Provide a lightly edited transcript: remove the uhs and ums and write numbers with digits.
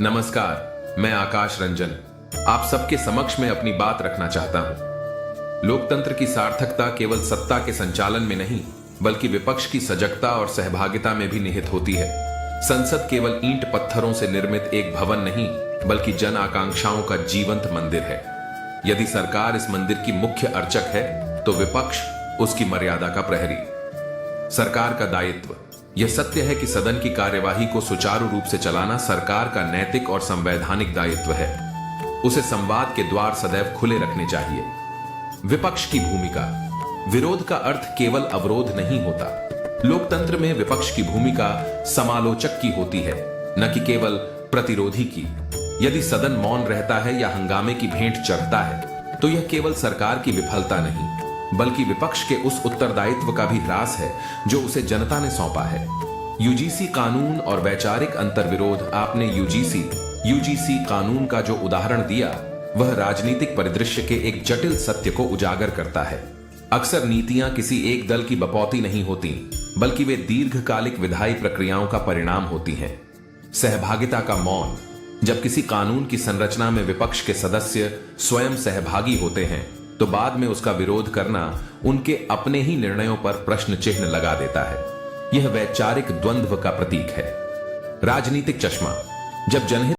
नमस्कार, मैं आकाश रंजन आप सबके समक्ष में अपनी बात रखना चाहता हूं। लोकतंत्र की सार्थकता केवल सत्ता के संचालन में नहीं, बल्कि विपक्ष की सजगता और सहभागिता में भी निहित होती है। संसद केवल ईंट पत्थरों से निर्मित एक भवन नहीं, बल्कि जन आकांक्षाओं का जीवंत मंदिर है। यदि सरकार इस मंदिर की मुख्य अर्चक है, तो विपक्ष उसकी मर्यादा का प्रहरी। सरकार का दायित्व यह सत्य है कि सदन की कार्यवाही को सुचारू रूप से चलाना सरकार का नैतिक और संवैधानिक दायित्व है। उसे संवाद के द्वार सदैव खुले रखने चाहिए। विपक्ष की भूमिका, विरोध का अर्थ केवल अवरोध नहीं होता। लोकतंत्र में विपक्ष की भूमिका समालोचक की होती है, न कि केवल प्रतिरोधी की। यदि सदन मौन रहता है या हंगामे की भेंट चढ़ता है, तो यह केवल सरकार की विफलता नहीं, बल्कि विपक्ष के उस उत्तरदायित्व का भी ह्रास है जो उसे जनता ने सौंपा है। यूजीसी कानून और वैचारिक अंतर्विरोध। आपने यूजीसी कानून का जो उदाहरण दिया, वह राजनीतिक परिदृश्य के एक जटिल सत्य को उजागर करता है। अक्सर नीतियां किसी एक दल की बपौती नहीं होती, बल्कि वे दीर्घकालिक विधायी प्रक्रियाओं का परिणाम होती हैं। सहभागिता का मौन। जब किसी कानून की संरचना में विपक्ष के सदस्य स्वयं सहभागी होते हैं, तो बाद में उसका विरोध करना उनके अपने ही निर्णयों पर प्रश्न चिन्ह लगा देता है। यह वैचारिक द्वंद्व का प्रतीक है। राजनीतिक चश्मा। जब जनहित